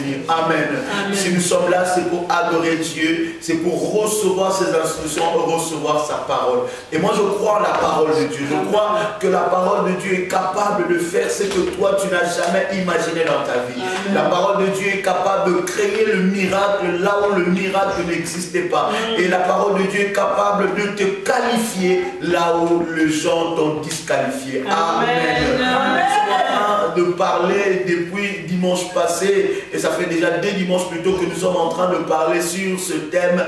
bénir. Amen. Amen. Si nous sommes là, c'est pour adorer Dieu, c'est pour recevoir ses instructions, recevoir sa parole. Et moi, je crois en la parole de Dieu. Je crois que la parole de Dieu est capable de faire ce que toi, tu n'as jamais imaginé dans ta vie. Amen. La parole de Dieu est capable de créer le miracle là où le miracle n'existait pas. Et la parole de Dieu est capable de te qualifier là où les gens t'ont disqualifié. Amen. Amen. Nous sommes en train de parler depuis dimanche passé, et ça fait déjà 2 dimanches plus tôt que nous sommes en train de parler sur ce thème: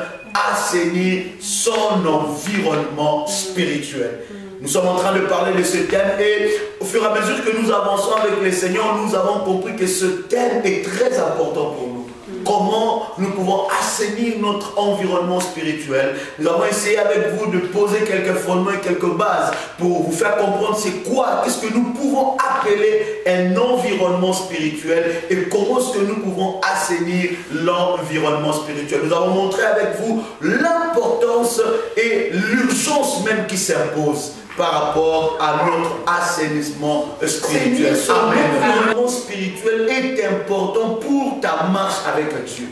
assainir son environnement spirituel. Nous sommes en train de parler de ce thème, et au fur et à mesure que nous avançons avec le Seigneur, nous avons compris que ce thème est très important pour nous. Comment nous pouvons assainir notre environnement spirituel. Nous avons essayé avec vous de poser quelques fondements et quelques bases pour vous faire comprendre c'est quoi, qu'est-ce que nous pouvons appeler un environnement spirituel et comment est-ce que nous pouvons assainir l'environnement spirituel. Nous avons montré avec vous l'importance et l'urgence même qui s'impose par rapport à notre assainissement spirituel. Amen. L'environnement spirituel est important pour ta marche avec Dieu.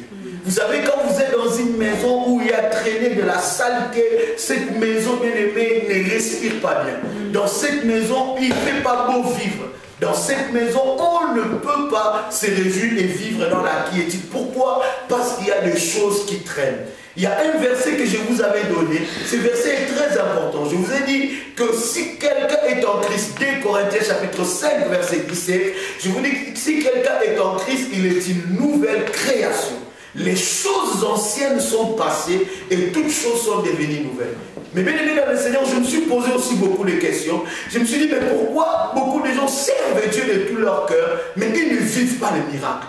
Vous savez, quand vous êtes dans une maison où il y a traîné de la saleté, cette maison, bien aimée, ne respire pas bien. Dans cette maison, il ne fait pas beau vivre. Dans cette maison, on ne peut pas se réjouir et vivre dans la quiétude. Pourquoi? Parce qu'il y a des choses qui traînent. Il y a un verset que je vous avais donné. Ce verset est très important. Je vous ai dit que si quelqu'un est en Christ, 2 Corinthiens chapitre 5, verset 17, je vous dis que si quelqu'un est en Christ, il est une nouvelle création. Les choses anciennes sont passées et toutes choses sont devenues nouvelles. Mais bien aimé dans le Seigneur, je me suis posé aussi beaucoup de questions. Je me suis dit, mais pourquoi beaucoup de gens servent Dieu de tout leur cœur, mais ils ne vivent pas les miracles?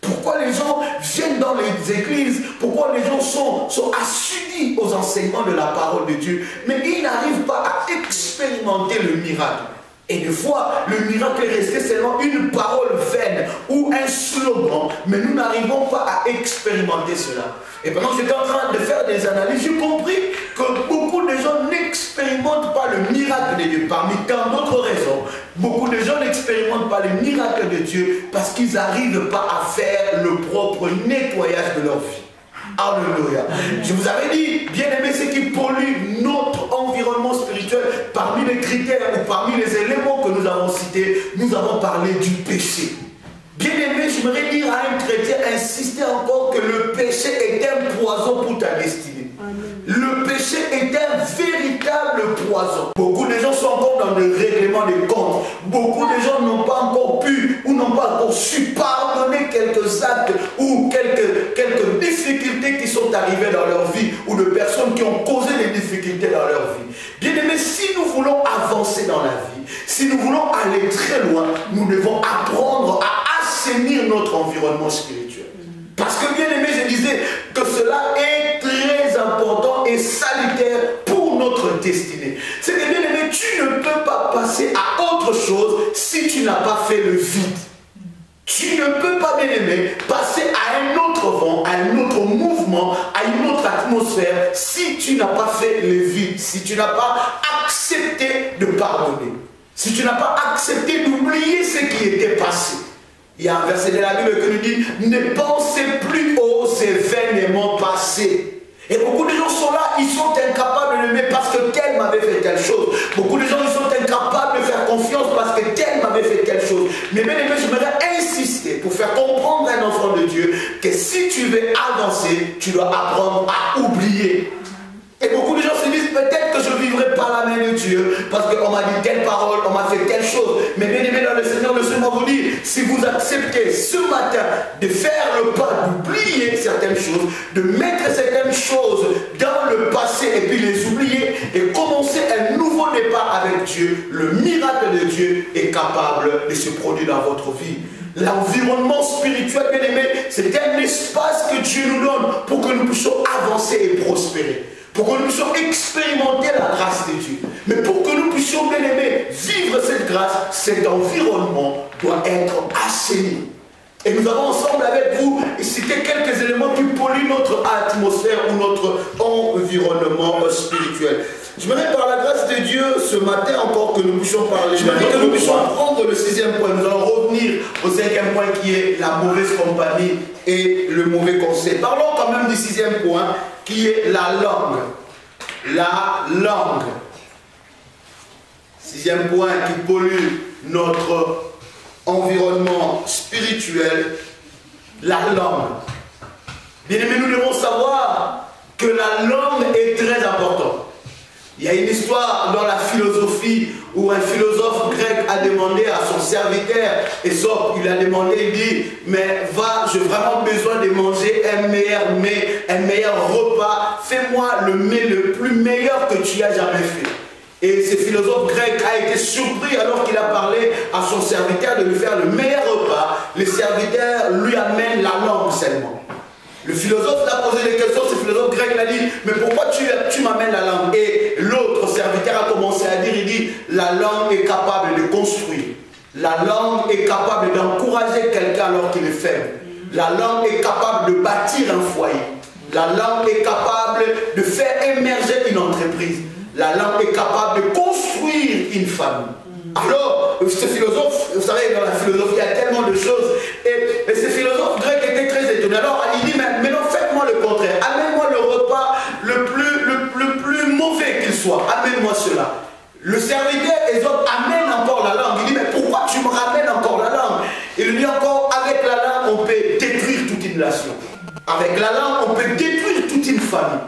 Pourquoi les gens viennent dans les églises? Pourquoi les gens sont assidus aux enseignements de la parole de Dieu, mais ils n'arrivent pas à expérimenter le miracle? Et des fois, le miracle est resté seulement une parole vaine ou un slogan, mais nous n'arrivons pas à expérimenter cela. Et pendant que j'étais en train de faire des analyses, j'ai compris que beaucoup de gens n'expérimentent pas le miracle de Dieu. Parmi tant d'autres raisons, beaucoup de gens n'expérimentent pas le miracle de Dieu parce qu'ils n'arrivent pas à faire le propre nettoyage de leur vie. Alléluia. Je vous avais dit, bien aimé, ce qui pollue notre environnement spirituel, parmi les critères ou parmi les éléments que nous avons cités, nous avons parlé du péché. Bien aimé, j'aimerais dire à un chrétien, insister encore que le péché est un poison pour ta destinée. Le péché est un véritable poison. Beaucoup de gens sont encore dans le règlement des comptes. Beaucoup de gens n'ont pas encore pu ou n'ont pas encore su pardonner quelques actes ou quelques difficultés qui sont arrivées dans leur vie ou de personnes qui ont causé des difficultés dans leur vie. Bien aimé, si nous voulons avancer dans la vie, si nous voulons aller très loin, nous devons apprendre à assainir notre environnement spirituel. Parce que bien aimé, je disais que cela est très important et salutaire pour notre destinée. C'est que bien aimé, tu ne peux pas passer à autre chose si tu n'as pas fait le vide. Tu ne peux pas, bien aimé, passer à un autre vent, à un autre mouvement, à une autre atmosphère si tu n'as pas fait le vide, si tu n'as pas accepté de pardonner, si tu n'as pas accepté d'oublier ce qui était passé. Il y a un verset de la Bible qui nous dit « Ne pensez plus aux événements passés ». Et beaucoup de gens sont là, ils sont incapables de l'aimer parce que tel m'avait fait telle chose. Beaucoup de gens ils sont incapables de faire confiance parce que tel m'avait fait telle chose. Mais bien aimé, je voudrais insister pour faire comprendre à un enfant de Dieu que si tu veux avancer, tu dois apprendre à oublier. Et beaucoup de gens se disent peut-être que je vivrai par la main de Dieu parce qu'on m'a dit telle parole, on m'a fait telle chose. Mais bien aimé dans le Seigneur, le Seigneur vous dit, si vous acceptez ce matin de faire le pas, d'oublier certaines choses, de mettre certaines choses dans le passé et puis les oublier et commencer un nouveau départ avec Dieu, le miracle de Dieu est capable de se produire dans votre vie. L'environnement spirituel, bien aimé, c'est un espace que Dieu nous donne pour que nous puissions avancer et prospérer. Pour que nous puissions expérimenter la grâce de Dieu. Mais pour que nous puissions, bien aimé, vivre cette grâce, cet environnement doit être assaini. Et nous avons ensemble avec vous cité quelques éléments qui polluent notre atmosphère ou notre environnement spirituel. J'aimerais par la grâce de Dieu, ce matin encore, que nous puissions parler. J'aimerais que nous puissions prendre le 6e point. Nous allons revenir au 5e point qui est la mauvaise compagnie et le mauvais conseil. Parlons quand même du 6e point qui est la langue. La langue. 6e point qui pollue notre environnement spirituel, la langue. Bien aimé, nous devons savoir que la langue est très importante. Il y a une histoire dans la philosophie où un philosophe grec a demandé à son serviteur, Ésope, il a demandé, il dit, mais va, j'ai vraiment besoin de manger un meilleur repas, fais-moi le mets le plus meilleur que tu as jamais fait. Et ce philosophe grec a été surpris alors qu'il a parlé à son serviteur de lui faire le meilleur repas. Le serviteur lui amène la langue seulement. Le philosophe l'a posé des questions, ce philosophe grec l'a dit, mais pourquoi tu m'amènes la langue? Et l'autre serviteur a commencé à dire, il dit, la langue est capable de construire. La langue est capable d'encourager quelqu'un alors qu'il est faible. La langue est capable de bâtir un foyer. La langue est capable de faire émerger une entreprise. La langue est capable de construire une famille. Alors, ce philosophe, vous savez, dans la philosophie, il y a tellement de choses. Et ce philosophe grec était très étonné. Alors, il dit, mais non, faites-moi le contraire. Amène-moi le repas le plus mauvais qu'il soit. Amène-moi cela. Le serviteur Ésope amène encore la langue. Il dit, mais pourquoi tu me ramènes encore la langue? Il lui dit encore, avec la langue, on peut détruire toute une nation. Avec la langue, on peut détruire toute une famille.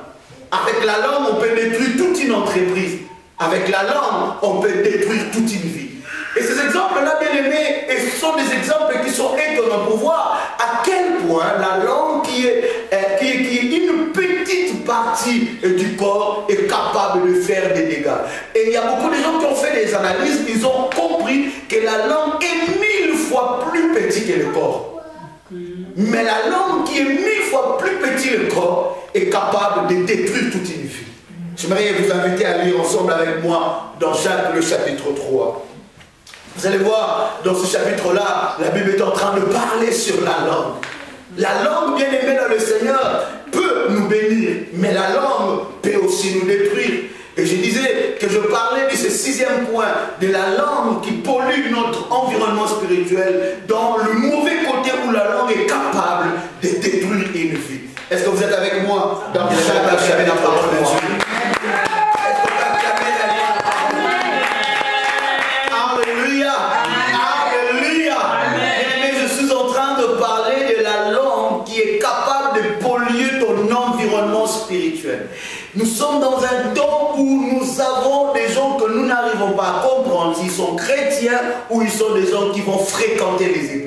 Avec la langue, on peut détruire toute une entreprise. Avec la langue, on peut détruire toute une vie. Et ces exemples-là, bien aimés, et ce sont des exemples qui sont étonnants pour voir à quel point la langue qui est une petite partie du corps est capable de faire des dégâts. Et il y a beaucoup de gens qui ont fait des analyses, ils ont compris que la langue est 1000 fois plus petite que le corps. Mais la langue qui est 1000 fois plus petit que le corps est capable de détruire toute une vie. J'aimerais vous inviter à lire ensemble avec moi dans Jacques le chapitre 3. Vous allez voir, dans ce chapitre-là, la Bible est en train de parler sur la langue. La langue, bien aimée dans le Seigneur, peut nous bénir, mais la langue peut aussi nous détruire. Et je disais que je parlais de ce 6e point, de la langue qui pollue notre environnement spirituel, dans le mauvais côté où la langue est capable de détruire une vie. Est-ce que vous êtes avec moi dans Jacques chapitre 3? Alléluia! Alléluia! Mais je suis en train de parler de la langue qui est capable de polluer ton environnement spirituel. Nous sommes dans un temps où nous avons des gens que nous n'arrivons pas à comprendre s'ils sont chrétiens ou ils sont des gens qui vont fréquenter les églises.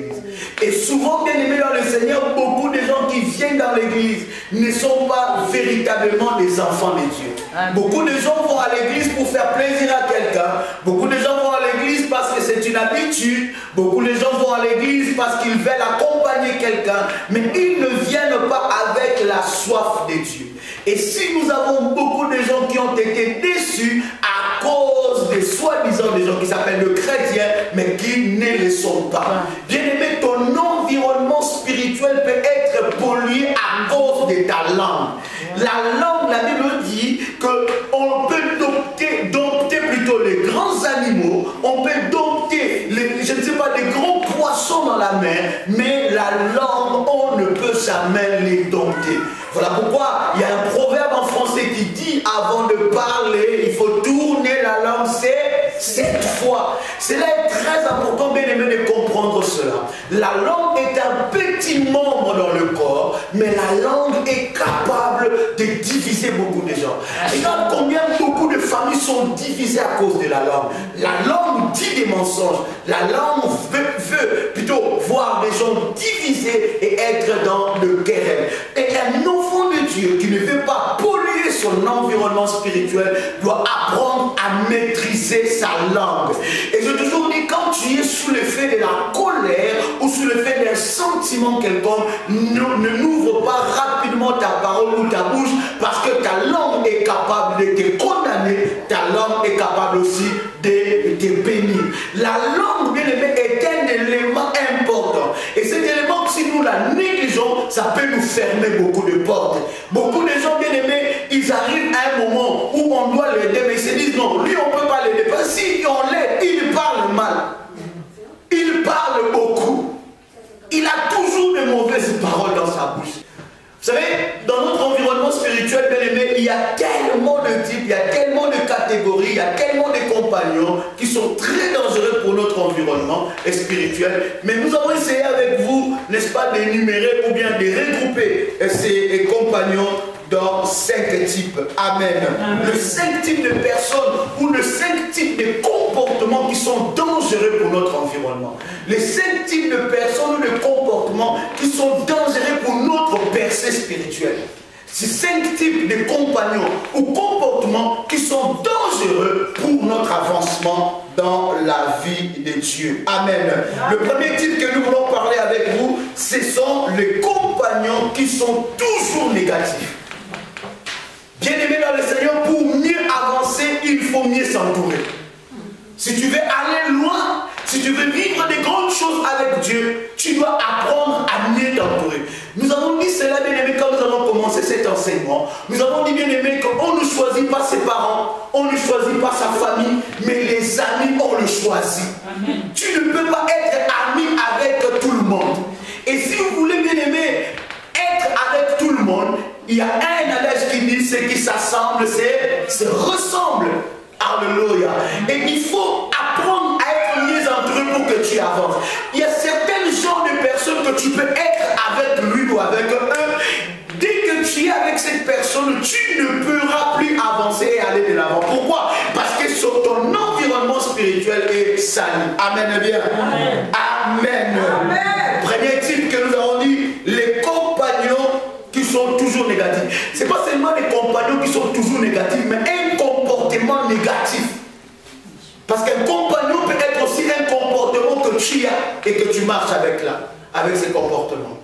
Et souvent, bien aimés dans le Seigneur, beaucoup de gens qui viennent dans l'église ne sont pas véritablement des enfants de Dieu. Beaucoup de gens vont à l'église pour faire plaisir à quelqu'un. Beaucoup de gens vont à l'église parce que c'est une habitude. Beaucoup de gens vont à l'église parce qu'ils veulent accompagner quelqu'un. Mais ils ne viennent pas avec la soif de Dieu. Et si nous avons beaucoup de gens qui ont été déçus à cause des soi-disant des gens qui s'appellent le chrétien, mais qui ne le sont pas. Bien aimé, ton environnement spirituel peut être pollué à cause de ta langue. La langue, la Bible dit qu'on peut dompter plutôt les grands animaux, on peut dompter, je ne sais pas, des grands poissons dans la mer, mais la langue, on ne peut jamais les dompter. Voilà pourquoi il y a un proverbe en français qui dit, avant de parler, il faut tourner la langue 7 fois. Cela est très important, bien aimé, de comprendre cela. La langue est un petit membre dans le corps, mais la langue est capable de diviser beaucoup de gens. Regarde combien beaucoup de familles sont divisées à cause de la langue. La langue dit des mensonges. La langue veut plutôt voir des gens divisés et être dans le querelle. Et un enfant de Dieu qui ne veut pas polluer son environnement spirituel doit apprendre à maîtriser sa langue. Et je toujours dis, quand tu es sous l'effet de la colère ou sous l'effet d'un sentiment quelconque, ne n'ouvre pas rapidement ta parole ou ta bouche, parce que ta langue est capable de te condamner, ta langue est capable aussi de te bénir. La langue, bien aimé, est un élément important. Et cet élément, si nous la négligeons, ça peut nous fermer beaucoup de portes. Beaucoup de gens, bien aimés, ils arrivent à un moment où on doit l'aider, mais ils il y a tellement de types, il y a tellement de catégories, il y a tellement de compagnons qui sont très dangereux pour notre environnement spirituel. Mais nous avons essayé avec vous, n'est-ce pas, d'énumérer ou bien de regrouper ces compagnons dans 5 types. Amen. Le 5 types de personnes ou le 5 types de comportements qui sont dangereux pour notre environnement. Les 5 types de personnes ou de comportements qui sont dangereux pour notre percée spirituelle. Ces 5 types de compagnons ou comportements qui sont dangereux pour notre avancement dans la vie de Dieu. Amen. Le premier type que nous voulons parler avec vous, ce sont les compagnons qui sont toujours négatifs. Bien-aimé dans le Seigneur, pour mieux avancer, il faut mieux s'entourer. Si tu veux aller loin, si tu veux vivre des grandes choses avec Dieu, tu dois apprendre à mieux t'entourer. Nous avons dit cela, bien-aimé, quand nous avons commencé cet enseignement. Nous avons dit, bien-aimé, qu'on ne choisit pas ses parents, on ne choisit pas sa famille, mais les amis, on le choisit. Amen. Tu ne peux pas être ami avec tout le monde. Et si vous voulez, bien-aimé, être avec tout le monde, il y a un adage qui dit, ce qui s'assemble, se ressemble. Alléluia. Et il faut apprendre à être mieux entouré pour que tu avances. Il y a certains genres de personnes que tu peux être avec lui ou avec eux. Dès que tu es avec cette personne, tu ne pourras plus avancer et aller de l'avant. Pourquoi? Parce que ton environnement spirituel est sali. Amen. Bien. Amen. Amen. Amen. Premier type que nous avons dit, les compagnons qui sont toujours négatifs. Ce n'est pas seulement les compagnons qui sont toujours négatifs, mais un comportement négatif. Parce qu'un compagnon peut être aussi un comportement que tu as et que tu marches avec ces comportements.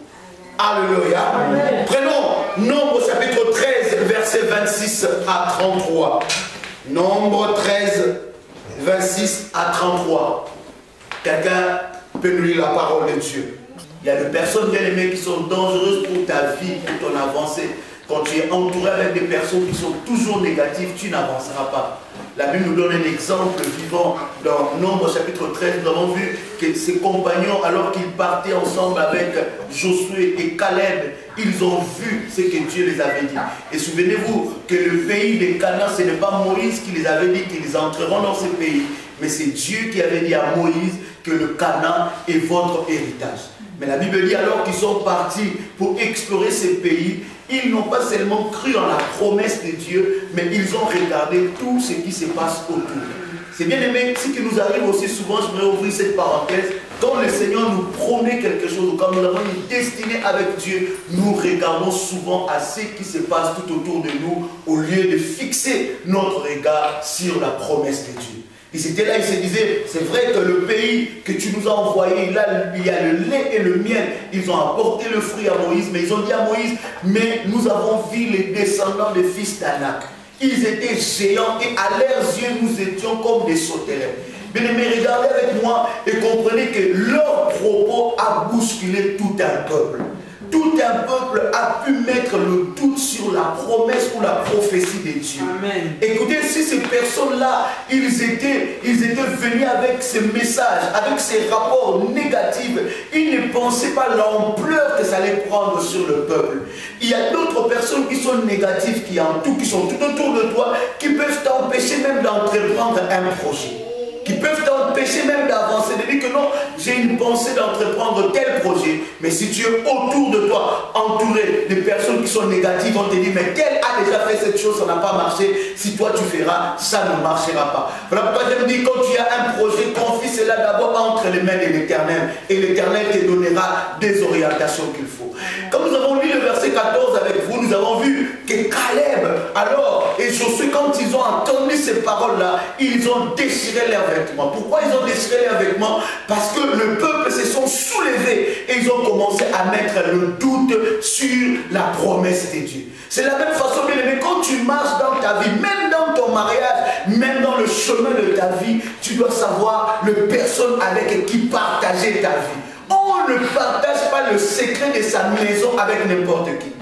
Alléluia. Amen. Prenons Nombre chapitre 13, verset 26 à 33. Nombre 13, 26 à 33. Quelqu'un peut nous lire la parole de Dieu. Il y a des personnes bien aimées qui sont dangereuses pour ta vie, pour ton avancée. Quand tu es entouré avec des personnes qui sont toujours négatives, tu n'avanceras pas. La Bible nous donne un exemple vivant dans Nombre chapitre 13. Nous avons vu que ses compagnons, alors qu'ils partaient ensemble avec Josué et Caleb, ils ont vu ce que Dieu les avait dit. Et souvenez-vous que le pays de Canaan, ce n'est pas Moïse qui les avait dit qu'ils entreront dans ce pays, mais c'est Dieu qui avait dit à Moïse que le Canaan est votre héritage. Mais la Bible dit alors qu'ils sont partis pour explorer ces pays, ils n'ont pas seulement cru en la promesse de Dieu, mais ils ont regardé tout ce qui se passe autour. C'est bien aimé, ce qui nous arrive aussi souvent, je voudrais ouvrir cette parenthèse, quand le Seigneur nous promet quelque chose, ou quand nous avons une destinée avec Dieu, nous regardons souvent à ce qui se passe tout autour de nous, au lieu de fixer notre regard sur la promesse de Dieu. Ils étaient là, ils se disaient, c'est vrai que le pays que tu nous as envoyé, là, il y a le lait et le miel. Ils ont apporté le fruit à Moïse, mais ils ont dit à Moïse, mais nous avons vu les descendants des fils d'Anak. Ils étaient géants et à leurs yeux, nous étions comme des sauterelles. Bien-aimés, regardez avec moi et comprenez que leur propos a bousculé tout un peuple. Tout un peuple a pu mettre le doute sur la promesse ou la prophétie de Dieu. Amen. Écoutez, si ces personnes-là, ils étaient venus avec ces messages, avec ces rapports négatifs, ils ne pensaient pas l'ampleur que ça allait prendre sur le peuple. Il y a d'autres personnes qui sont négatives, qui sont tout autour de toi, qui peuvent t'empêcher même d'entreprendre un projet. Qui peuvent t'empêcher même d'avancer, de dire que non, j'ai une pensée d'entreprendre tel projet, mais si tu es autour de toi, entouré de personnes qui sont négatives, on te dit, mais tel a déjà fait cette chose, ça n'a pas marché, si toi tu feras, ça ne marchera pas. Voilà pourquoi je me dis, quand tu as un projet, confie cela d'abord entre les mains de l'Éternel, et l'Éternel te donnera des orientations qu'il faut. Comme nous avons lu le verset 14 avec vous, nous avons vu que Caleb, alors, et Josué, quand ils ont entendu ces paroles-là, ils ont déchiré leurs vêtements. Pourquoi ils ont déchiré leurs vêtements? Parce que le peuple se sont soulevés et ils ont commencé à mettre le doute sur la promesse de Dieu. C'est la même façon, bien aimé, quand tu marches dans ta vie, même dans ton mariage, même dans le chemin de ta vie, tu dois savoir les personnes avec qui partager ta vie. On ne partage pas le secret de sa maison avec n'importe qui.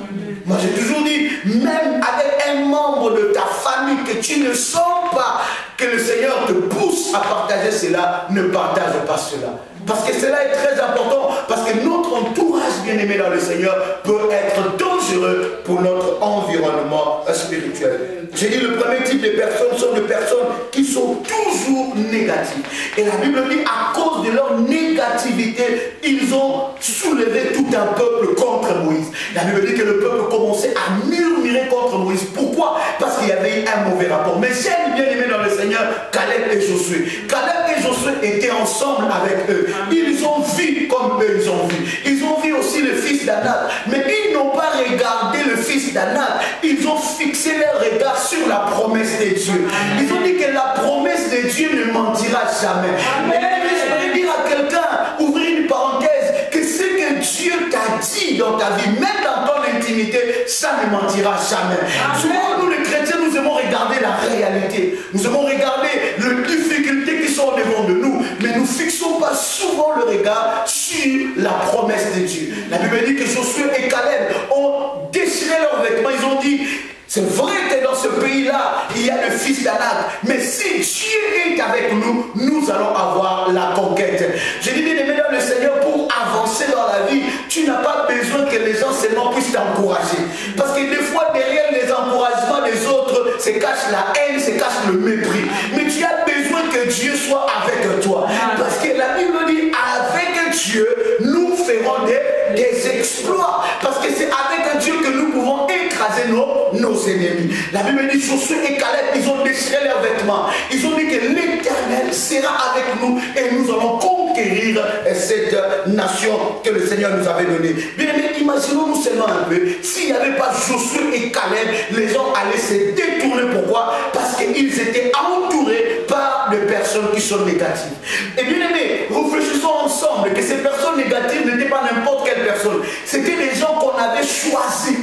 Moi j'ai toujours dit, même avec un membre de ta famille que tu ne sens pas, que que le Seigneur te pousse à partager cela, ne partage pas cela. Parce que cela est très important, parce que notre entourage bien-aimé dans le Seigneur peut être dangereux pour notre environnement spirituel. J'ai dit le premier type de personnes sont des personnes qui sont toujours négatives. Et la Bible dit, à cause de leur négativité, ils ont soulevé tout un peuple contre Moïse. La Bible dit que le peuple commençait à murmurer contre Moïse. Pourquoi? Parce qu'il y avait eu un mauvais rapport. Mais j'aime bien aimé dans le Seigneur Caleb et Josué. Caleb et Josué étaient ensemble avec eux. Ils ont vu comme eux ils ont vu. Ils ont vu aussi le fils d'Anak. Mais ils n'ont pas regardé le fils d'Anak. Ils ont fixé leur regard sur la promesse de Dieu. Ils ont dit que la promesse de Dieu ne mentira jamais. Mais je voudrais dire à quelqu'un, ouvrir une parenthèse, que ce que Dieu t'a dit dans ta vie, même dans ton intimité, ça ne mentira jamais. Souvent, nous les chrétiens, nous aimons regarder la réalité. Nous aimons regarder les difficultés qui sont devant de nous, mais nous ne fixons pas souvent le regard sur la promesse de Dieu. La Bible dit que Josué et Caleb ont déchiré leurs vêtements. Ils ont dit, c'est vrai que dans ce pays-là, il y a le fils d'Anak, mais si Dieu est avec nous, nous allons avoir la conquête. J'ai dit, bien aimé dans le Seigneur, pour avancer dans la vie, tu n'as pas besoin que les gens seulement puissent t'encourager. Parce que des fois, derrière les encouragements des autres, se cache la haine, se cache le mépris. Mais tu as besoin que Dieu soit avec toi. Parce que la Bible dit, avec Dieu, nous ferons des exploits. Parce que c'est avec Dieu que nous pouvons écraser nos ennemis. La Bible dit, Josué et Caleb, ils ont déchiré leurs vêtements. Ils ont dit que l'Éternel sera avec nous et nous allons conquérir cette nation que le Seigneur nous avait donnée. Bien aimé, imaginons-nous seulement un peu, s'il n'y avait pas Josué et Caleb, les gens allaient se détourner. Pourquoi? Parce qu'ils étaient entourés par des personnes qui sont négatives. Et bien aimé, réfléchissons ensemble que ces personnes négatives n'étaient pas n'importe quelle personne. C'était des gens qu'on avait choisis,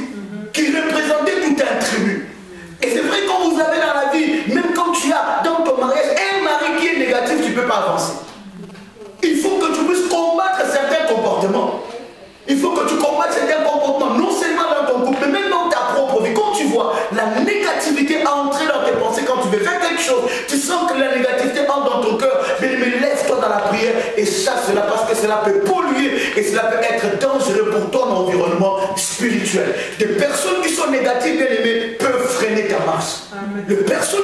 qui représentaient tout un tribu. Et c'est vrai, quand vous avez dans la vie, même quand tu as dans ton mariage un mari qui est négatif, tu ne peux pas avancer. Il faut que tu puisses combattre certains comportements. Il faut que tu combattes certains comportements, non seulement dans ton couple, mais même dans ta propre vie. Quand tu vois la négativité entrer dans tes pensées, quand tu veux faire quelque chose, tu sens que la négativité entre dans ton cœur, mais lève-toi dans la prière et chasse cela, parce que cela peut polluer et cela peut être dangereux pour ton environnement spirituel. Des personnes qui sont négatives, bien aimées, peuvent freiner ta marche. Les personnes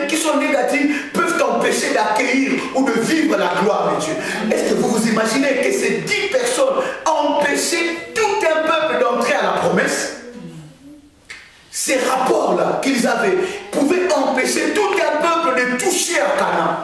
qui sont négatives peuvent t'empêcher d'accueillir ou de vivre la gloire de Dieu. Est-ce que vous vous imaginez que ces 10 personnes empêchaient tout un peuple d'entrer à la promesse? Ces rapports-là qu'ils avaient pouvaient empêcher tout un peuple de toucher à Canaan.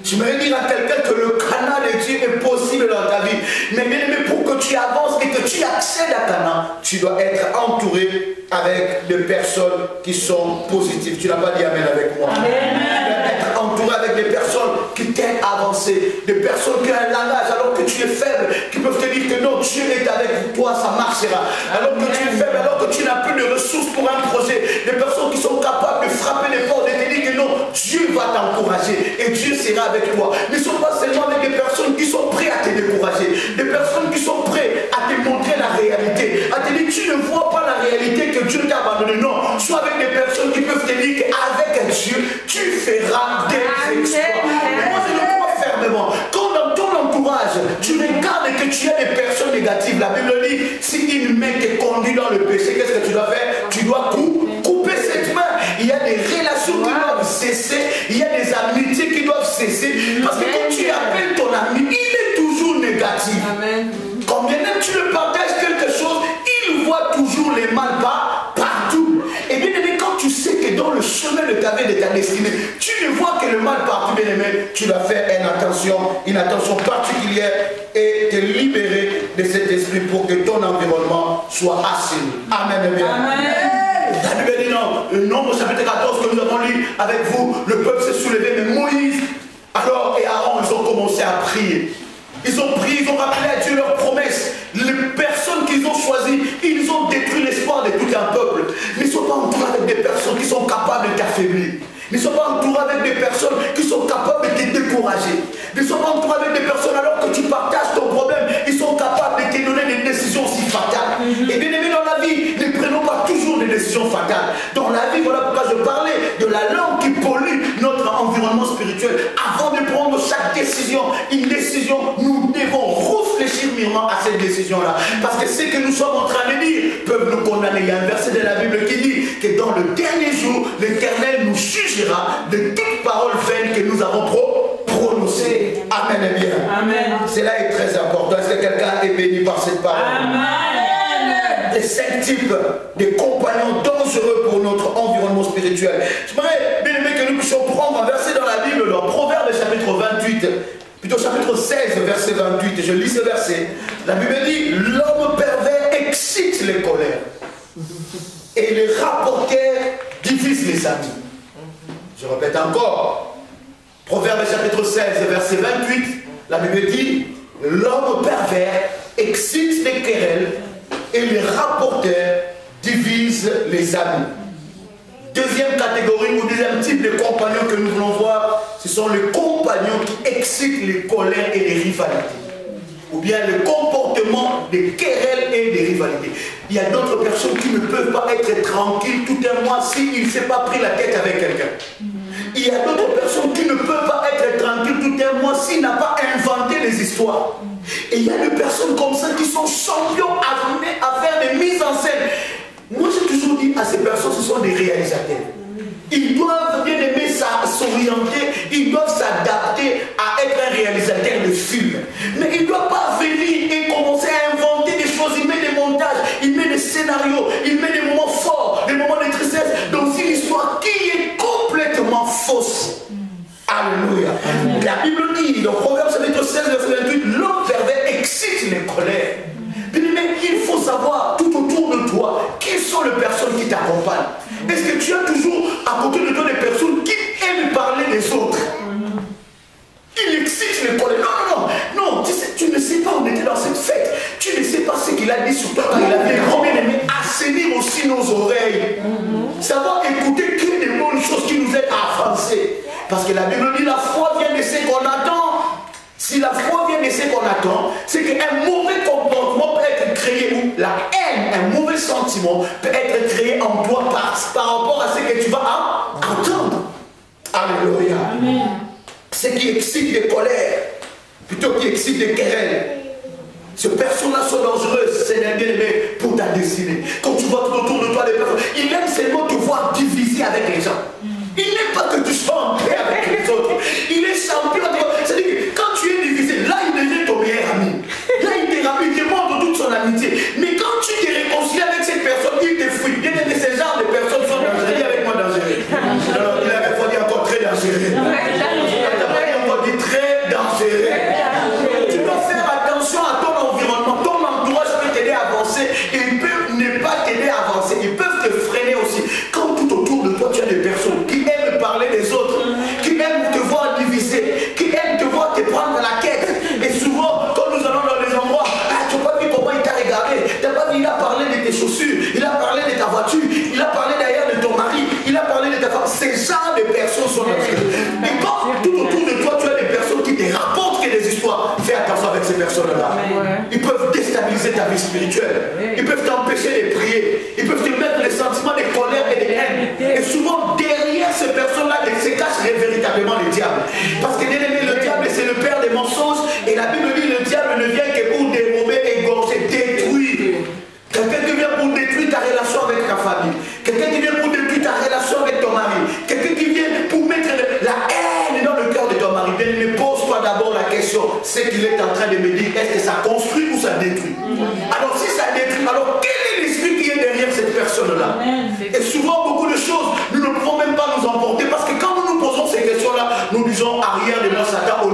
Je vais dire à quelqu'un que le Canaan de Dieu est possible dans ta vie. Mais bien aimé, pour que tu avances et que tu accèdes à Canaan, tu dois être entouré avec des personnes qui sont positives. Tu n'as pas dit amen avec moi. Amen. Tu dois être entouré avec des personnes qui t'aident à avancer. Des personnes qui ont un langage alors que tu es faible, qui peuvent te dire que non, Dieu est avec toi, ça marchera. Alors que tu es faible, alors que tu n'as plus de ressources pour un projet. Des personnes qui sont capables de frapper les portes et te dire que non, Dieu va t'encourager et Dieu sera avec toi. Ne sont pas seulement avec des personnes qui sont prêtes à te décourager, des personnes qui sont prêtes à te montrer la réalité, à te dire tu ne vois pas la réalité que Dieu t'a abandonné. Non, sois avec des personnes qui peuvent te dire qu'avec Dieu, tu feras des exploits. Et moi, je le crois fermement. Quand dans ton entourage, tu regardes que tu as des personnes négatives, la Bible dit, si une main te conduit dans le péché, qu'est-ce que tu dois faire? Tu dois couper cette main. Il y a des relations qui doivent cesser, il y a des amitiés qui doivent cesser. Parce que quand tu appelles ton ami, il est toujours négatif. Amen. Quand bien même tu le partages quelque chose, il voit toujours les mal partout. Et bien aimé, quand tu sais que dans le chemin de ta vie, de ta destinée, tu ne vois que le mal partout, bien aimé, tu dois faire une attention particulière et te libérer de cet esprit pour que ton environnement soit assaini. Amen. Amen. La Bible dit non, Nombre chapitre 14 que nous avons lu avec vous, le peuple s'est soulevé, mais Moïse, alors et Aaron, ils ont commencé à prier. Ils ont prié, ils ont rappelé à Dieu leurs promesses. Les personnes qu'ils ont choisies, ils ont détruit l'espoir de tout un peuple. Mais ils ne sont pas entourés avec des personnes qui sont capables de t'affaiblir. Ils ne sont pas entourés avec des personnes qui sont capables de te décourager. Ils ne sont pas entourés avec des personnes alors que tu partages ton problème. Ils sont capables de te donner des décisions si fatales. Et bien aimé, dans la vie, ne prenons pas toujours des décisions fatales. Dans la vie, voilà pourquoi je parlais de la langue qui pollue notre environnement spirituel, avant de prendre chaque décision, une décision, nous devons réfléchir mûrement à cette décision-là. Parce que ce que nous sommes en train de dire peuvent nous condamner. Il y a un verset de la Bible qui dit que dans le dernier jour, l'Éternel nous jugera de toute parole vaine que nous avons prononcée. Amen et bien. Amen. Cela est très important. Est-ce que quelqu'un est béni par cette parole? Amen. Les 5 types de compagnons dangereux pour notre environnement spirituel. J'aimerais bien aimé que nous puissions prendre un verset dans la Bible, dans Proverbe chapitre 28, plutôt chapitre 16, verset 28. Je lis ce verset. La Bible dit, l'homme pervers excite les colères et les rapporteurs divisent les amis. Je répète encore. Proverbe chapitre 16, verset 28. La Bible dit, l'homme pervers excite les querelles et les rapporteurs divisent les amis. Deuxième catégorie ou deuxième type de compagnons que nous voulons voir, ce sont les compagnons qui excitent les colères et les rivalités. Ou bien le comportement des querelles et des rivalités. Il y a d'autres personnes qui ne peuvent pas être tranquilles tout un mois s'il ne s'est pas pris la tête avec quelqu'un. Il y a d'autres personnes qui ne peuvent pas être tranquilles tout un mois s'il n'a pas inventé des histoires. Et il y a des personnes comme ça qui sont champions à faire des mises en scène. Moi j'ai toujours dit à ces personnes, ce sont des réalisateurs. Ils doivent bien aimer s'orienter, ils doivent s'adapter à être un réalisateur de film. Mais il ne doit pas venir et commencer à inventer des choses. Il met des montages, il met des scénarios, il met des moments forts, des moments de tristesse dans une histoire qui est complètement fausse. Alléluia. La Bible dit dans Proverbe chapitre 16, verset 28, l'homme pervers excite les colères. Mais il faut savoir tout autour de toi qui sont les personnes qui t'accompagnent. Est-ce que tu as toujours à côté de toi des personnes qui aiment parler des autres? Il excite les colères. Non, tu ne sais pas, on était dans cette fête. Tu ne sais pas ce qu'il a dit sur toi quand il a dit grand bien-aimé, assainir aussi nos oreilles. Savoir écouter que des bonnes choses qui nous aident à avancer. Parce que la Bible dit la foi vient de ce qu'on attend. Si la foi vient de ce qu'on attend, c'est qu'un mauvais comportement peut être créé, ou la haine, un mauvais sentiment peut être créé en toi par rapport à ce que tu vas entendre. Alléluia. Amen. Ce qui excite des colères, plutôt qui excite des querelles. Ces personnes-là sont dangereuses, Seigneur bien-aimé, pour ta destinée. Quand tu vois tout autour de toi des personnes, il aime seulement te voir diviser avec les gens. Il n'aime pas que tu sois en paix avec les autres. Il est champion. C'est-à-dire que quand tu es divisé, là il devient ton meilleur ami. Là il te montre toute son amitié. Mais quand tu te réconcilies avec cette personne, il te fuit. Bien aimé, ces genres de personnes sont dangereuses. Dis avec moi dangereux. Alors il avait pas dit encore très dangereux. Il n'a pas encore dit très dangereux. Tu dois faire attention à ton environnement. Ton entourage peut t'aider à avancer. Et il peut ne pas t'aider à avancer. Ils peuvent te freiner aussi. Quand tout autour de toi tu as des personnes qui aiment parler des autres, qui aiment te voir diviser, qui aiment te voir te prendre la tête. Et souvent, quand nous allons dans les endroits, tu n'as pas vu comment il t'a regardé, tu n'as pas vu, il a parlé de tes chaussures, il a parlé de ta voiture, il a parlé d'ailleurs de ton mari, il a parlé de ta femme. Ces genres de personnes sont dangereuses. Et quand tout autour de toi, tu as des personnes qui te rapportent que des histoires, fais attention avec ces personnes-là. Ils peuvent déstabiliser ta vie spirituelle. Ils peuvent t'empêcher de prier. Ils peuvent te mettre les sentiments de colère et de haine. Et souvent, derrière ces personnes-là, se cache véritablement le diable. Parce que bien aimé, le diable, c'est le père des mensonges. Et la Bible dit le diable ne vient que pour dérober, égorger, détruire. Quelqu'un qui vient pour détruire ta relation avec ta famille. Quelqu'un qui vient pour détruire ta relation avec ton mari. Quelqu'un qui vient pour mettre la haine dans le cœur de ton mari. Bien aimé, pose-toi d'abord la question. Ce qu'il est en train de me dire, est-ce que ça construit ou ça détruit? Alors si ça détruit, alors quel est l'esprit qui est derrière cette personne-là? Et souvent, beaucoup de choses, nous ne pouvons même pas nous emporter parce que quand nous nous posons ces questions-là, nous disons arrière de moi Satan au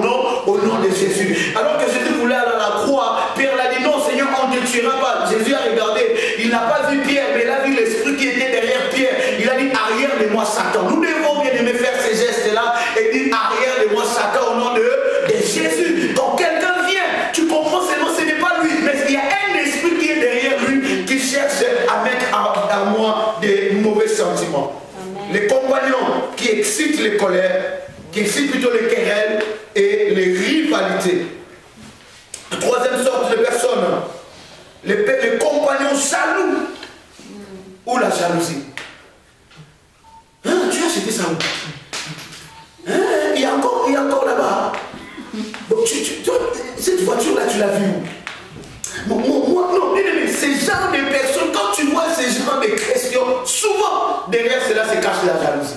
nom de Jésus. Alors que Jésus voulait aller à la croix, Pierre l'a dit non Seigneur, on ne te tuera pas. Jésus a regardé, il n'a pas vu Pierre, mais il a vu l'esprit qui était derrière Pierre. Il a dit arrière de moi Satan. Nous devons bien aimer faire ces gestes-là et dire arrière de moi Satan au nom de Jésus. Quand quelqu'un vient, tu comprends seulement ce n'est pas lui, mais il y a un esprit qui est derrière lui qui cherche à mettre à moi des mauvais sentiments. Amen. Les compagnons qui excitent les colères, qui excitent plutôt les querelles et les rivalités. Troisième sorte de personnes, les compagnons jaloux ou la jalousie. Hein, tu as acheté ça où? Hein, il y a encore tu l'as vu où? Moi, non, ces genres de personnes, quand tu vois ces genres de questions, souvent, derrière cela se cache la jalousie.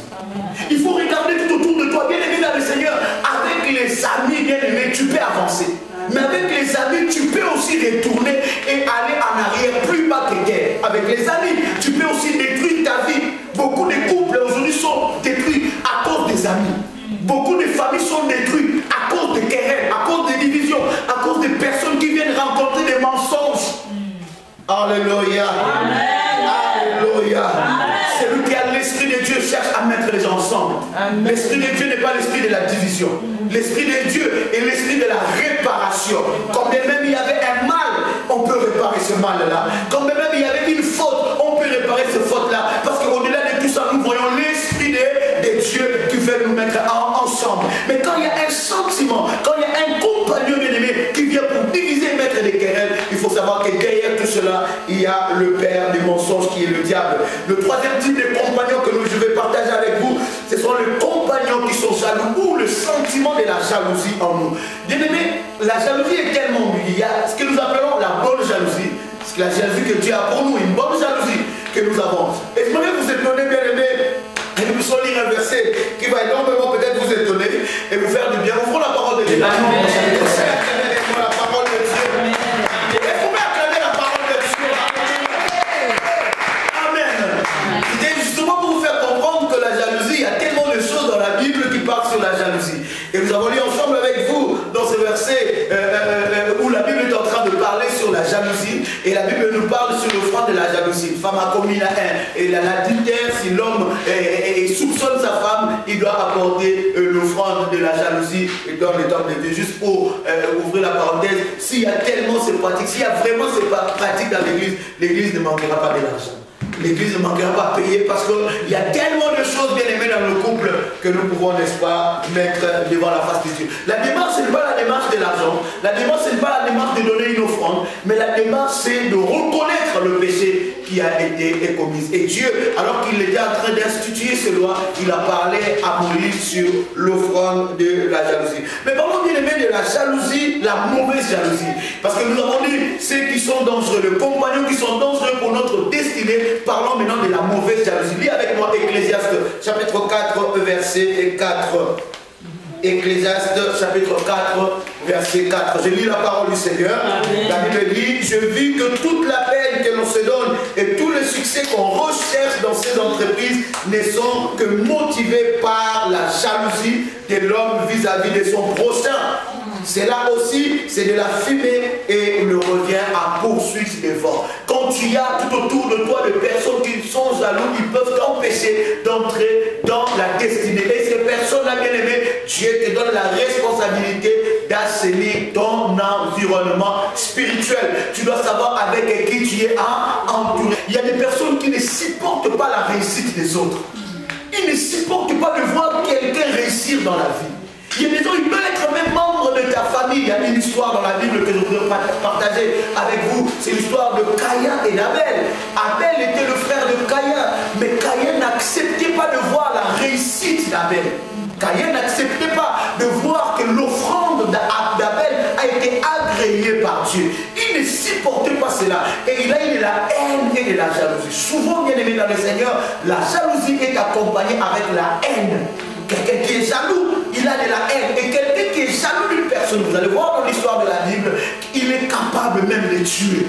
Il faut regarder tout autour de toi, bien aimé dans le Seigneur. Avec les amis, bien aimé, tu peux avancer. Mais avec les amis, tu peux aussi retourner et aller en arrière, plus bas que guerre. Avec les amis, tu peux aussi détruire ta vie. Beaucoup de couples aujourd'hui sont détruits à cause des amis. Beaucoup de familles sont détruites à cause de querelles, à cause de divisions, à cause de personnes qui viennent rencontrer des mensonges. Alléluia. Alléluia. Celui qui a l'esprit de Dieu cherche à mettre les gens ensemble. L'esprit de Dieu n'est pas l'esprit de la division. L'esprit de Dieu est l'esprit de la réparation. Quand même il y avait un mal, on peut réparer ce mal-là. Quand même il y avait une faute, on peut réparer cette faute-là. Parce qu'au-delà de tout ça, nous voyons l'esprit de Dieu qui veut nous mettre ensemble. Mais quand il y a un sentiment, quand il y a un compagnon bien-aimé qui vient pour diviser et mettre des querelles, il faut savoir que derrière tout cela, il y a le père du mensonge qui est le diable. Le troisième type de compagnons que je vais partager avec vous, ce sont les compagnons qui sont jaloux ou le sentiment de la jalousie en nous. Bien-aimé, la jalousie est tellement liée. Il y a ce que nous appelons la bonne jalousie. C'est la jalousie que Dieu a pour nous, une bonne jalousie que nous avons. Et je voudrais vous étonner, bien-aimé, et nous allons lire un verset qui va énormément peut-être vous étonner et vous faire du bien. Ouvrons la parole de Dieu. Amen. La parole de Dieu. Et vous pouvez acclamer la parole de Dieu. Amen. C'était justement pour vous faire comprendre que la jalousie, il y a tellement de choses dans la Bible qui parlent sur la jalousie. Et nous avons lu ensemble avec vous dans ce verset où la Bible est en train de parler sur la jalousie. Et la Bible nous parle sur le front de la jalousie. Une femme a commis la haine. Et l'adultère, si l'homme soupçonne sa femme, il doit apporter l'offrande de la jalousie dans le temple de Dieu. Juste pour ouvrir la parenthèse, s'il y a tellement ces pratiques, s'il y a vraiment ces pratiques dans l'église, l'église ne manquera pas de l'argent. L'église ne manquera pas à payer parce qu'il y a tellement de choses bien aimées dans le couple que nous pouvons, n'est-ce pas, mettre devant la face de Dieu. La démarche, ce n'est pas la démarche de l'argent. La démarche, ce n'est pas la démarche de donner une offrande. Mais la démarche, c'est de reconnaître le péché qui a été commis. Et Dieu, alors qu'il était en train d'instituer ces lois, il a parlé à Moïse sur l'offrande de la jalousie. Mais parlons bien aimé de la jalousie, la mauvaise jalousie. Parce que nous avons dit ceux qui sont dangereux, les compagnons qui sont dangereux pour notre destinée. Parlons maintenant de la mauvaise jalousie. Lis avec moi Ecclésiaste chapitre 4 verset 4. Ecclésiaste chapitre 4 verset 4. Je lis la parole du Seigneur. Amen. La Bible dit: je vis que toute la peine que l'on se donne et tout le succès qu'on recherche dans ces entreprises ne sont que motivés par la jalousie de l'homme vis-à-vis de son prochain. C'est là aussi, c'est de la fumée et le revient à poursuite des vents. Quand tu as tout autour de toi des personnes qui sont jaloux, ils peuvent t'empêcher d'entrer dans la destinée. Et ces personnes-là, bien aimées, Dieu te donne la responsabilité d'assainir ton environnement spirituel. Tu dois savoir avec qui tu es entouré. Il y a des personnes qui ne supportent pas la réussite des autres. Ils ne supportent pas de voir quelqu'un réussir dans la vie. Il y a des gens, ils peuvent être même membres de ta famille. Il y a une histoire dans la Bible que je voudrais partager avec vous. C'est l'histoire de Caïn et d'Abel. Abel était le frère de Caïn. Mais Caïn n'acceptait pas de voir la réussite d'Abel. Caïn n'acceptait pas de voir que l'offrande d'Abel a été agréée par Dieu. Il ne supportait pas cela. Et il a eu de la haine et de la jalousie. Souvent, bien aimé dans le Seigneur, la jalousie est accompagnée avec la haine. Quelqu'un qui est jaloux, il a de la haine. Et quelqu'un qui est jaloux d'une personne, vous allez voir dans l'histoire de la Bible, il est capable même de tuer.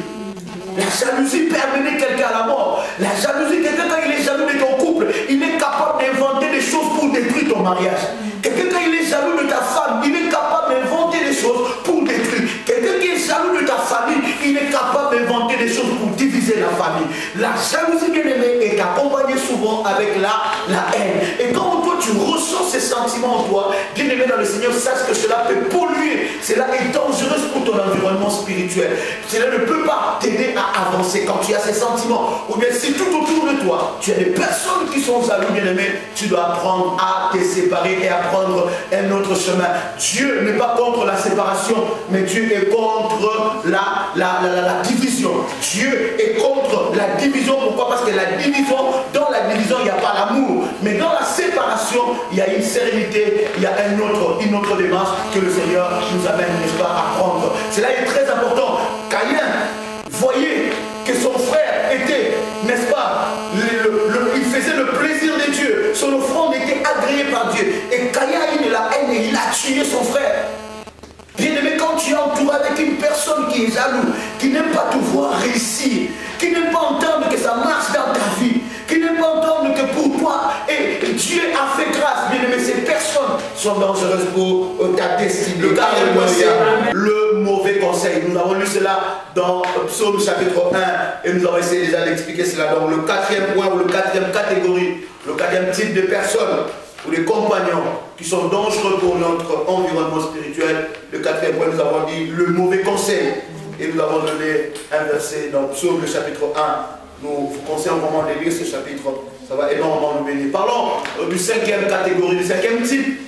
La jalousie peut amener quelqu'un à la mort. La jalousie, quelqu'un quand il est jaloux de ton couple, il est capable d'inventer des choses pour détruire ton mariage. Quelqu'un quand il est jaloux de ta femme, il est capable d'inventer des choses pour détruire. Quelqu'un qui est jaloux de ta famille, il est capable d'inventer des choses pour diviser la famille. La jalousie, bien aimée, est accompagnée souvent avec la haine. Et quand toi tu ressens ces sentiments en toi, bien aimé dans le Seigneur, sache que cela peut polluer. Cela est dangereux pour ton environnement spirituel. Cela ne peut pas t'aider à avancer quand tu as ces sentiments. Ou bien si tout autour de toi, tu as des personnes qui sont jaloux, bien aimé, tu dois apprendre à te séparer et à prendre un autre chemin. Dieu n'est pas contre la séparation, mais Dieu est contre la division. Dieu est contre la division. Pourquoi? Parce que la division, dans la division, il n'y a pas l'amour. Mais dans la séparation, séparation, il y a une sérénité, il y a une autre démarche que le Seigneur nous amène, n'est-ce pas, à prendre. Cela est très important. Caïn voyait que son frère était, n'est-ce pas, il faisait le plaisir de Dieu. Son offrande était agréée par Dieu. Et Caïn a eu de la haine et il a tué son frère. Bien-aimé, quand tu es entouré avec une personne qui est jaloux, qui n'aime pas te voir réussir, qui n'aime pas entendre que ça marche dans ta vie, qui n'aime pas entendre que pour toi, et Dieu a fait grâce, bien-aimé, ces personnes sont dangereuses pour ta destinée. Le quatrième point, c'est le mauvais conseil. Nous avons lu cela dans Psaume chapitre 1 et nous avons essayé déjà d'expliquer cela. Donc le quatrième point ou le quatrième catégorie, le quatrième type de personnes ou les compagnons qui sont dangereux pour notre environnement spirituel. Le quatrième point, nous avons dit le mauvais conseil. Et nous avons donné un verset dans Psaume, le chapitre 1. Nous vous conseillons vraiment de lire ce chapitre. Ça va énormément nous bénir. Parlons du cinquième catégorie, du cinquième type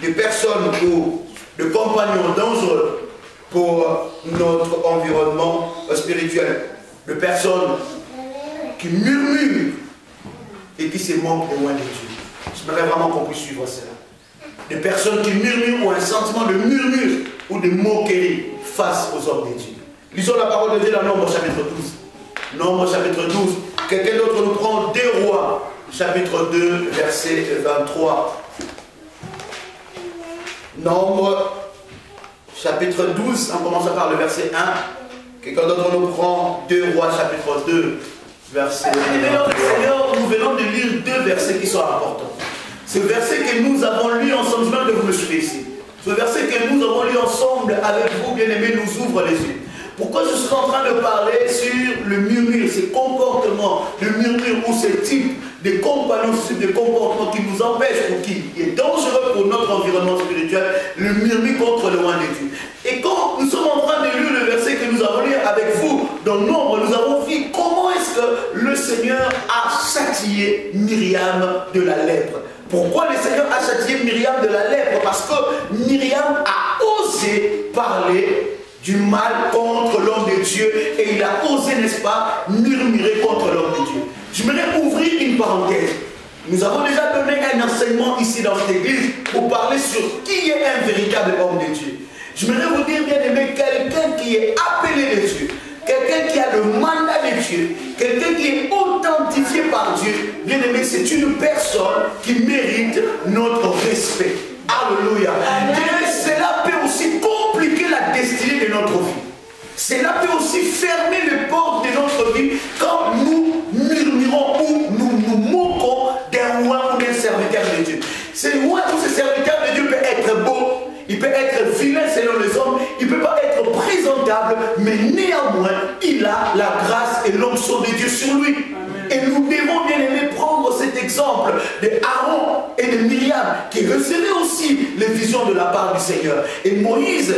de personnes ou de compagnons dangereux pour notre environnement spirituel. De personnes qui murmurent et qui se montrent loin de Dieu. J'aimerais vraiment qu'on puisse suivre cela. Des personnes qui murmurent ou un sentiment de murmure ou de moquerie face aux hommes de Dieu. Lisons la parole de Dieu dans Nombre chapitre 12. Nombre chapitre 12. Quelqu'un d'autre nous prend 2 Rois, chapitre 2, verset 23. Nombre chapitre 12, en commençant par le verset 1. Quelqu'un d'autre nous prend 2 Rois, chapitre 2, verset 23. Seigneur, nous venons de lire 2 versets qui sont importants. Ce verset que nous avons lu ensemble, je veux que vous me suivez ici. Ce verset que nous avons lu ensemble avec vous, bien-aimés, nous ouvre les yeux. Pourquoi je suis en train de parler sur le murmure, ces comportements, le murmure ou ce type de compagnons, ce type de comportement qui nous empêche ou qui est dangereux pour notre environnement spirituel, le murmure contre le roi de Dieu. Et quand nous sommes en train de lire le verset que nous avons lu avec vous, dans Nombre, nous avons vu comment est-ce que le Seigneur a châtié Myriam de la lèpre. Pourquoi le Seigneur a châtié Myriam de la lèpre? Parce que Myriam a osé parler du mal contre l'homme de Dieu et il a osé, n'est-ce pas, murmurer contre l'homme de Dieu. Je voudrais ouvrir une parenthèse. Nous avons déjà donné un enseignement ici dans cette église pour parler sur qui est un véritable homme de Dieu. Je voudrais vous dire, bien aimé, quelqu'un qui est appelé de Dieu, quelqu'un qui a le mandat de Dieu, quelqu'un qui est authentifié par Dieu, bien aimé, c'est une personne qui mérite notre respect. Alléluia. Cela peut aussi compliquer la destinée de notre vie. Cela peut aussi fermer les portes de notre vie quand nous murmurons ou nous nous moquons d'un roi ou d'un serviteur de Dieu. Ce roi ou ce serviteur de Dieu peut être beau, il peut être vilain selon les hommes, il ne peut pas être présentable, mais néanmoins, il a la grâce et l'onction de Dieu sur lui. Et nous devons, bien aimé, prendre cet exemple de Aaron et de Myriam qui recevaient aussi les visions de la part du Seigneur. Et Moïse,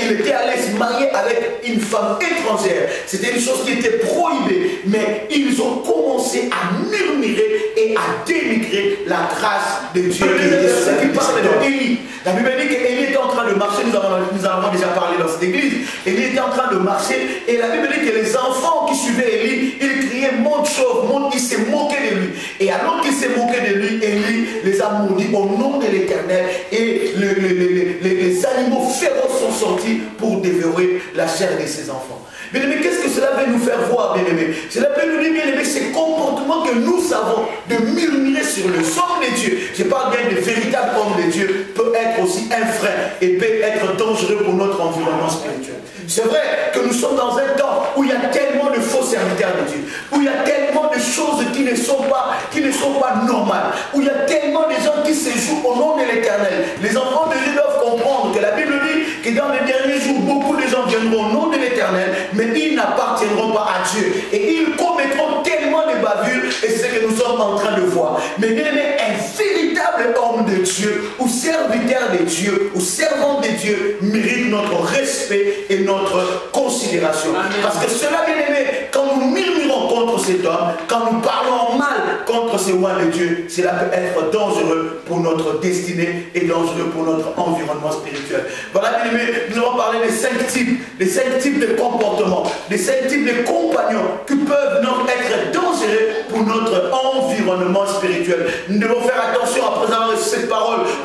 il était allé se marier avec une femme étrangère. C'était une chose qui était prohibée, mais ils ont commencé à murmurer et à dénigrer la grâce de Dieu. Ce qui parle d'Élie. La Bible dit qu'Élie était en train de marcher, nous avons déjà parlé dans cette église. Élie était en train de marcher et la Bible dit que les enfants qui suivaient Élie, ils criaient monte chauve, monte, ils se moquaient de lui. Et alors qu'ils se moquaient de lui, Élie les a maudits au nom de l'Éternel et les animaux féroces sont sortis pour dévorer la chair de ses enfants. Bien aimé, qu'est-ce que cela veut nous faire voir, bien aimé? Cela peut nous dire, bien aimé, ces comportements que nous avons de murmurer sur le sang de Dieu. Je parle bien de véritables hommes de Dieu, peut être aussi un frein et peut être dangereux pour notre environnement spirituel. C'est vrai que nous sommes dans un temps où il y a tellement de faux serviteurs de Dieu, où il y a tellement de choses qui ne sont pas normales, où il y a tellement de gens qui se jouent au nom de l'Éternel. Les enfants de Dieu doivent comprendre que la Bible dit que dans les derniers jours, beaucoup de gens viendront au nom de l'Éternel, mais ils n'appartiendront pas à Dieu. Et ils commettront tellement de bavures, et c'est ce que nous sommes en train de voir. Mais bien aimé, un véritable homme de Dieu, ou serviteur de Dieu, ou servant de Dieu, mérite notre respect et notre considération. Amen. Parce que cela, bien aimé, quand nous murmurons contre cet homme, quand nous parlons mal contre ces rois de Dieu, cela peut être dangereux pour notre destinée et dangereux pour notre environnement spirituel. Voilà, bien aimé, nous allons parler des 5 types de comportements, des 5 types de compagnons qui peuvent donc être dangereux pour notre environnement spirituel. Nous devons faire attention après avoir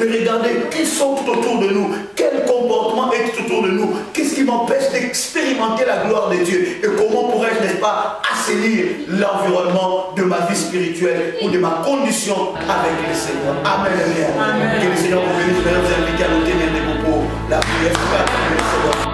de regarder qui sont tout autour de nous, quel comportement est tout autour de nous, qu'est-ce qui m'empêche d'expérimenter la gloire de Dieu et comment pourrais-je, n'est-ce pas, assainir l'environnement de ma vie spirituelle ou de ma condition avec le Seigneur. Amen. Que le Seigneur vous bénisse. Je vais vous inviter à nous tenir des propos. La prière, c'est pas le Seigneur.